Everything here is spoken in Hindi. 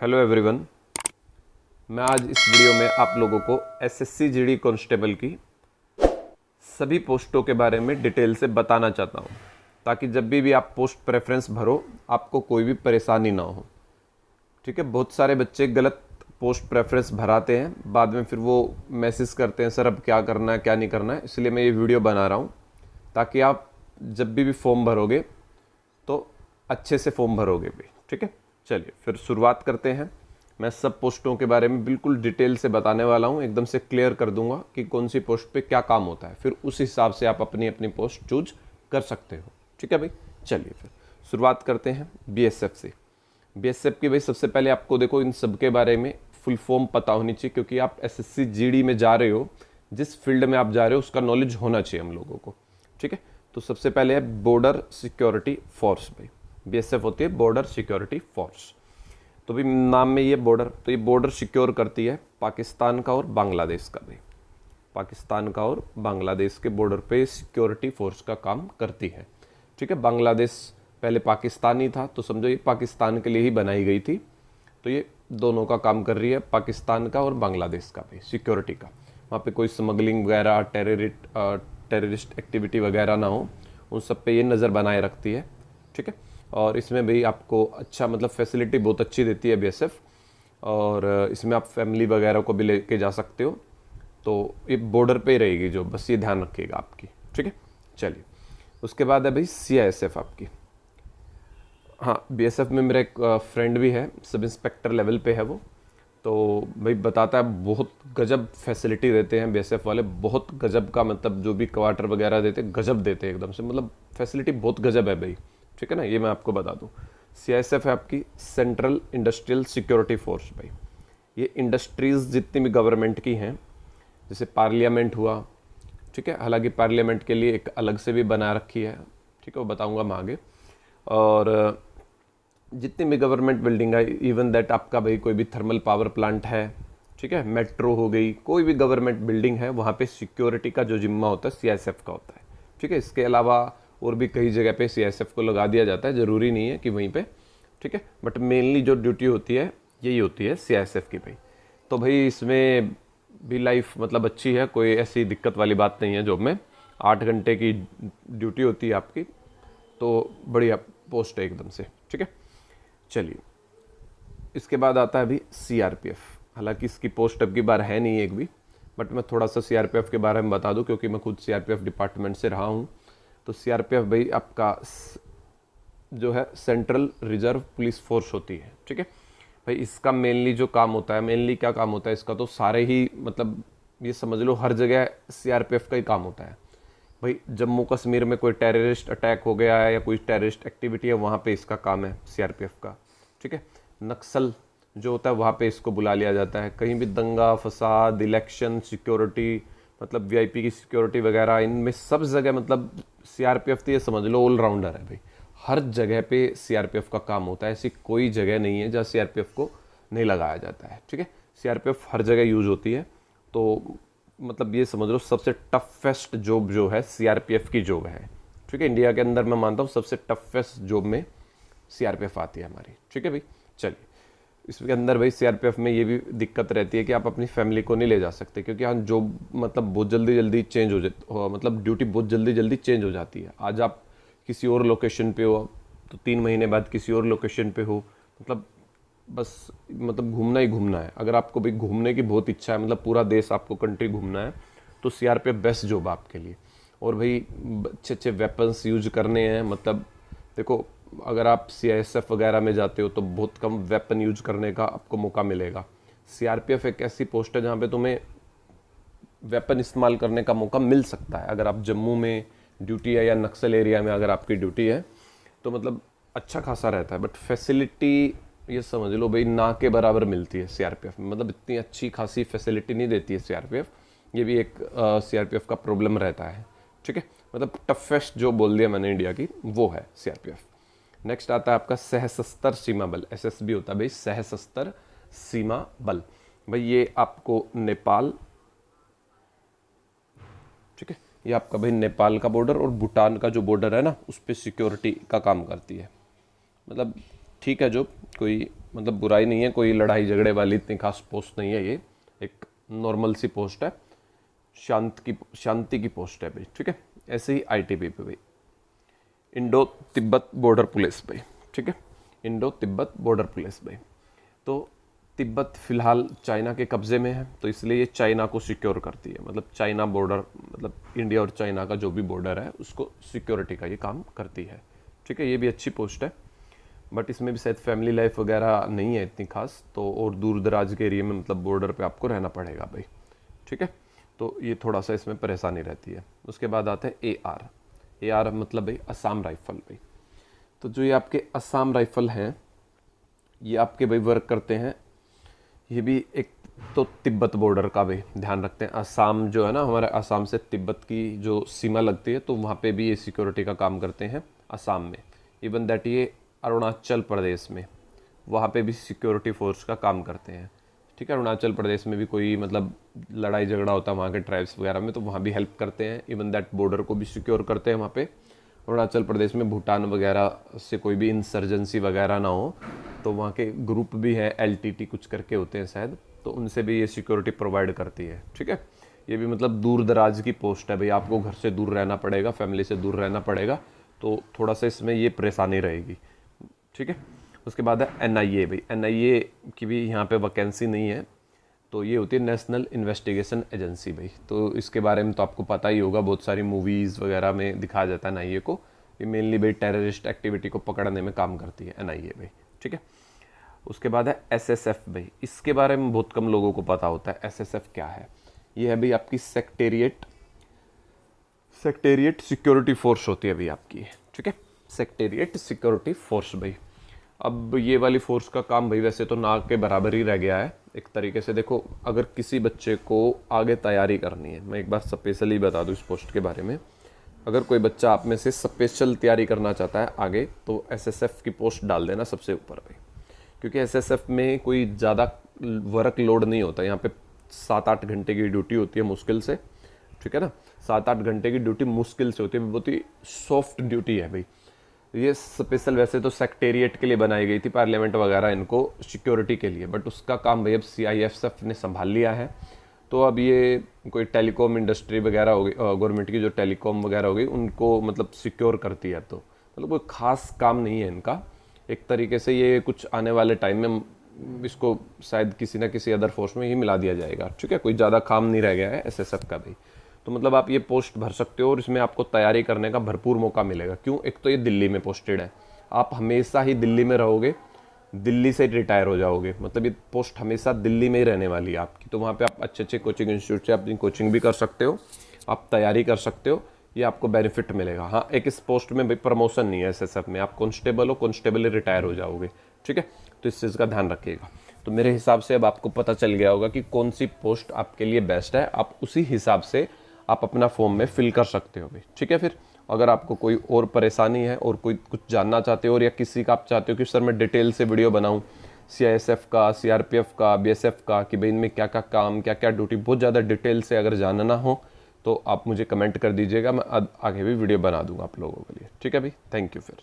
Hello everyone. मैं आज इस वीडियो में आप लोगों को एसएससी जीडी कांस्टेबल की सभी पोस्टों के बारे में डिटेल से बताना चाहता हूं, ताकि जब भी आप पोस्ट प्रेफरेंस भरो आपको कोई भी परेशानी ना हो। ठीक है, बहुत सारे बच्चे गलत पोस्ट प्रेफरेंस भराते हैं, बाद में फिर वो मैसेज करते हैं सर अब क्या करना है क्या नहीं करना है। इसलिए मैं ये वीडियो बना रहा हूँ ताकि आप जब भी फॉर्म भरोगे तो अच्छे से फॉर्म भरोगे भी। ठीक है, चलिए फिर शुरुआत करते हैं। मैं सब पोस्टों के बारे में बिल्कुल डिटेल से बताने वाला हूं, एकदम से क्लियर कर दूंगा कि कौन सी पोस्ट पे क्या काम होता है, फिर उस हिसाब से आप अपनी अपनी पोस्ट चूज कर सकते हो। ठीक है भाई, चलिए फिर शुरुआत करते हैं बीएसएफ से। बीएसएफ की भाई सबसे पहले आपको देखो इन सब के बारे में फुल फॉर्म पता होनी चाहिए, क्योंकि आप एसएससी जीडी में जा रहे हो, जिस फील्ड में आप जा रहे हो उसका नॉलेज होना चाहिए हम लोगों को। ठीक है, तो सबसे पहले है बॉर्डर सिक्योरिटी फोर्स। भाई बीएसएफ होती है बॉर्डर सिक्योरिटी फोर्स। तो भी नाम में ये बॉर्डर, तो ये बॉर्डर सिक्योर करती है पाकिस्तान का और बांग्लादेश का। भी पाकिस्तान का और बांग्लादेश के बॉर्डर पे सिक्योरिटी फोर्स का काम करती है। ठीक है, बांग्लादेश पहले पाकिस्तानी था, तो समझो ये पाकिस्तान के लिए ही बनाई गई थी। तो ये दोनों का काम कर रही है, पाकिस्तान का और बांग्लादेश का भी सिक्योरिटी का। वहाँ पे कोई स्मगलिंग वगैरह टेररिस्ट एक्टिविटी वगैरह ना हो, उन सब पे ये नज़र बनाए रखती है। ठीक है, और इसमें भी आपको अच्छा मतलब फैसिलिटी बहुत अच्छी देती है बीएसएफ, और इसमें आप फैमिली वगैरह को भी लेके जा सकते हो। तो ये बॉर्डर पे ही रहेगी जो, बस ये ध्यान रखिएगा आपकी। ठीक है, चलिए उसके बाद है भाई सीआईएसएफ आपकी। हाँ, बीएसएफ में मेरा एक फ्रेंड भी है, सब इंस्पेक्टर लेवल पे है वो। तो भाई बताता है बहुत गजब फैसिलिटी देते हैं बीएसएफ वाले, बहुत गजब का, मतलब जो भी क्वार्टर वगैरह देते हैं गजब देते हैं एकदम से, मतलब फैसिलिटी बहुत गजब है भाई। ठीक है ना, ये मैं आपको बता दूं। सीआईएसएफ है आपकी सेंट्रल इंडस्ट्रियल सिक्योरिटी फोर्स। भाई ये इंडस्ट्रीज जितनी भी गवर्नमेंट की हैं, जैसे पार्लियामेंट हुआ, ठीक है, हालांकि पार्लियामेंट के लिए एक अलग से भी बना रखी है, ठीक है, वो बताऊंगा मैं आगे। और जितनी भी गवर्नमेंट बिल्डिंग है, इवन दैट आपका भाई कोई भी थर्मल पावर प्लांट है, ठीक है, मेट्रो हो गई, कोई भी गवर्नमेंट बिल्डिंग है, वहाँ पे सिक्योरिटी का जो जिम्मा होता है सीआईएसएफ का होता है। ठीक है, इसके अलावा और भी कई जगह पे सीआईएसएफ को लगा दिया जाता है, ज़रूरी नहीं है कि वहीं पे। ठीक है, बट मेनली जो ड्यूटी होती है यही होती है सीआईएसएफ की। भाई तो भाई इसमें भी लाइफ मतलब अच्छी है, कोई ऐसी दिक्कत वाली बात नहीं है। जॉब में 8 घंटे की ड्यूटी होती है आपकी, तो बढ़िया पोस्ट है एकदम से। ठीक है, चलिए इसके बाद आता है अभी सीआरपीएफ। हालांकि इसकी पोस्ट अब की बार है नहीं एक भी, बट मैं थोड़ा सा सीआरपीएफ के बारे में बता दूं, क्योंकि मैं खुद सीआरपीएफ डिपार्टमेंट से रहा हूं। तो सीआरपीएफ भाई आपका जो है सेंट्रल रिजर्व पुलिस फोर्स होती है। ठीक है भाई, इसका मेनली जो काम होता है, मेनली क्या काम होता है इसका, तो सारे ही मतलब ये समझ लो हर जगह सीआरपीएफ का ही काम होता है। भाई जम्मू कश्मीर में कोई टेररिस्ट अटैक हो गया है या कोई टेररिस्ट एक्टिविटी है, वहाँ पे इसका काम है सीआरपीएफ का। ठीक है, नक्सल जो होता है वहाँ पे इसको बुला लिया जाता है। कहीं भी दंगा फसाद, इलेक्शन सिक्योरिटी, मतलब वीआईपी की सिक्योरिटी वगैरह, इनमें सब जगह मतलब सीआरपीएफ तो ये समझ लो ऑलराउंडर है भाई, हर जगह पे सीआरपीएफ का काम होता है। ऐसी कोई जगह नहीं है जहाँ सीआरपीएफ को नहीं लगाया जाता है। ठीक है, सीआरपीएफ हर जगह यूज होती है। तो मतलब ये समझ लो सबसे टफेस्ट जॉब जो है सीआरपीएफ की जॉब है। ठीक है, इंडिया के अंदर मैं मानता हूँ सबसे टफेस्ट जॉब में सीआरपीएफ आती है हमारी। ठीक है भाई, चलिए इसके अंदर भाई सीआरपीएफ में ये भी दिक्कत रहती है कि आप अपनी फैमिली को नहीं ले जा सकते, क्योंकि यहाँ जॉब मतलब बहुत जल्दी जल्दी चेंज हो जाती, मतलब ड्यूटी बहुत जल्दी जल्दी चेंज हो जाती है। आज आप किसी और लोकेशन पे हो तो 3 महीने बाद किसी और लोकेशन पे हो, मतलब बस मतलब घूमना ही घूमना है। अगर आपको भी घूमने की बहुत इच्छा है, मतलब पूरा देश आपको कंट्री घूमना है, तो सीआरपीएफ बेस्ट जॉब आपके लिए। और भाई अच्छे अच्छे वेपन्स यूज करने हैं, मतलब देखो अगर आप सीआईएसएफ वगैरह में जाते हो तो बहुत कम वेपन यूज करने का आपको मौका मिलेगा। सीआरपीएफ एक ऐसी पोस्ट है जहाँ पे तुम्हें वेपन इस्तेमाल करने का मौका मिल सकता है। अगर आप जम्मू में ड्यूटी है या नक्सल एरिया में अगर आपकी ड्यूटी है तो मतलब अच्छा खासा रहता है, बट फैसिलिटी ये समझ लो भाई ना के बराबर मिलती है सीआरपीएफ में, मतलब इतनी अच्छी खासी फैसिलिटी नहीं देती है सीआरपीएफ। ये भी एक सीआरपीएफ का प्रॉब्लम रहता है। ठीक है, मतलब टफेस्ट जो बोल दिया मैंने इंडिया की, वो है सीआरपीएफ। नेक्स्ट आता है आपका सशस्त्र सीमा बल, एसएसबी होता है भाई, सशस्त्र सीमा बल। भाई ये आपको नेपाल, ठीक है, ये आपका भाई नेपाल का बॉर्डर और भूटान का जो बॉर्डर है ना, उस पर सिक्योरिटी का काम करती है। मतलब ठीक है, जो कोई मतलब बुराई नहीं है, कोई लड़ाई झगड़े वाली इतनी खास पोस्ट नहीं है, ये एक नॉर्मल सी पोस्ट है, शांति की पोस्ट है भाई, ठीक है। ऐसे ही आईटीबी पे भाई, इंडो तिब्बत बॉर्डर पुलिस भाई, ठीक है, इंडो तिब्बत बॉर्डर पुलिस भाई। तो तिब्बत फिलहाल चाइना के कब्जे में है, तो इसलिए ये चाइना को सिक्योर करती है, मतलब चाइना बॉर्डर, मतलब इंडिया और चाइना का जो भी बॉर्डर है उसको सिक्योरिटी का ये काम करती है, ठीक है। ये भी अच्छी पोस्ट है, बट इसमें भी शायद फैमिली लाइफ वगैरह नहीं है इतनी खास, तो और दूर दराज के एरिया में मतलब बॉर्डर पे आपको रहना पड़ेगा भाई, ठीक है। तो ये थोड़ा सा इसमें परेशानी रहती है। उसके बाद आता है AR मतलब भाई असम राइफल भाई। तो जो ये आपके असम राइफल हैं, ये आपके भाई वर्क करते हैं, ये भी एक तो तिब्बत बॉर्डर का भी ध्यान रखते हैं। असम जो है ना, हमारे असम से तिब्बत की जो सीमा लगती है, तो वहाँ पे भी ये सिक्योरिटी का काम करते हैं असम में। इवन दैट ये अरुणाचल प्रदेश में, वहाँ पे भी सिक्योरिटी फोर्स का काम करते हैं, ठीक है। अरुणाचल प्रदेश में भी कोई मतलब लड़ाई झगड़ा होता है वहाँ के ट्राइब्स वगैरह में, तो वहाँ भी हेल्प करते हैं। इवन दैट बॉर्डर को भी सिक्योर करते हैं वहाँ पे। अरुणाचल प्रदेश में भूटान वगैरह से कोई भी इंसर्जेंसी वगैरह ना हो, तो वहाँ के ग्रुप भी हैं, LTT कुछ करके होते हैं शायद, तो उनसे भी ये सिक्योरिटी प्रोवाइड करती है, ठीक है। ये भी मतलब दूर दराज की पोस्ट है भाई, आपको घर से दूर रहना पड़ेगा, फैमिली से दूर रहना पड़ेगा, तो थोड़ा सा इसमें ये परेशानी रहेगी, ठीक है। उसके बाद है NIA भाई। NIA की भी यहाँ पे वैकेंसी नहीं है, तो ये होती है नेशनल इन्वेस्टिगेशन एजेंसी भाई। तो इसके बारे में तो आपको पता ही होगा, बहुत सारी मूवीज़ वगैरह में दिखाया जाता है NIA को। ये मेनली भाई टेररिस्ट एक्टिविटी को पकड़ने में काम करती है NIA भाई, ठीक है। उसके बाद है SSF भाई। इसके बारे में बहुत कम लोगों को पता होता है। SSF क्या है? ये है भाई आपकी सेक्रेटेरिएट सिक्योरिटी फोर्स होती है भाई आपकी, ठीक है। सेक्रेटेरिएट सिक्योरिटी फोर्स भाई। अब ये वाली फोर्स का काम भाई वैसे तो ना के बराबर ही रह गया है एक तरीके से। देखो, अगर किसी बच्चे को आगे तैयारी करनी है, मैं एक बार स्पेशली बता दूं इस पोस्ट के बारे में, अगर कोई बच्चा आप में से स्पेशल तैयारी करना चाहता है आगे, तो SSF की पोस्ट डाल देना सबसे ऊपर भाई, क्योंकि SSF में कोई ज़्यादा वर्क लोड नहीं होता। यहाँ पे 7-8 घंटे की ड्यूटी होती है मुश्किल से, ठीक है ना। 7-8 घंटे की ड्यूटी मुश्किल से होती है, बहुत ही सॉफ्ट ड्यूटी है भाई। ये स्पेशल वैसे तो सेक्रेटेरिएट के लिए बनाई गई थी, पार्लियामेंट वगैरह इनको सिक्योरिटी के लिए, बट उसका काम भाई अब CIFSF ने संभाल लिया है। तो अब ये कोई टेलीकॉम इंडस्ट्री वगैरह हो गई, गवर्नमेंट की जो टेलीकॉम वगैरह हो गई, उनको मतलब सिक्योर करती है। तो मतलब कोई खास काम नहीं है इनका एक तरीके से। ये कुछ आने वाले टाइम में इसको शायद किसी ना किसी अदर फोर्स में ही मिला दिया जाएगा, ठीक है। कोई ज़्यादा काम नहीं रह गया है SSF का भी। तो मतलब आप ये पोस्ट भर सकते हो और इसमें आपको तैयारी करने का भरपूर मौका मिलेगा। क्यों? एक तो ये दिल्ली में पोस्टेड है, आप हमेशा ही दिल्ली में रहोगे, दिल्ली से रिटायर हो जाओगे, मतलब ये पोस्ट हमेशा दिल्ली में ही रहने वाली है आपकी। तो वहाँ पे आप अच्छे अच्छे कोचिंग इंस्टीट्यूट से अपनी कोचिंग भी कर सकते हो, आप तैयारी कर सकते हो, ये आपको बेनिफिट मिलेगा। हाँ, एक इस पोस्ट में भाई प्रमोशन नहीं है SSF में, आप कांस्टेबल हो, कांस्टेबल रिटायर हो जाओगे, ठीक है। तो इस चीज़ का ध्यान रखिएगा। तो मेरे हिसाब से अब आपको पता चल गया होगा कि कौन सी पोस्ट आपके लिए बेस्ट है, आप उसी हिसाब से आप अपना फॉर्म में फिल कर सकते हो भाई, ठीक है। फिर अगर आपको कोई और परेशानी है और कोई कुछ जानना चाहते हो, और या किसी का आप चाहते हो कि सर मैं डिटेल से वीडियो बनाऊं CISF का, CRPF का, BSF का, कि भाई इनमें क्या क्या काम, क्या क्या ड्यूटी, बहुत ज़्यादा डिटेल से अगर जानना हो तो आप मुझे कमेंट कर दीजिएगा, मैं आगे भी वीडियो बना दूंगा आप लोगों के लिए, ठीक है भाई। थैंक यू फिर।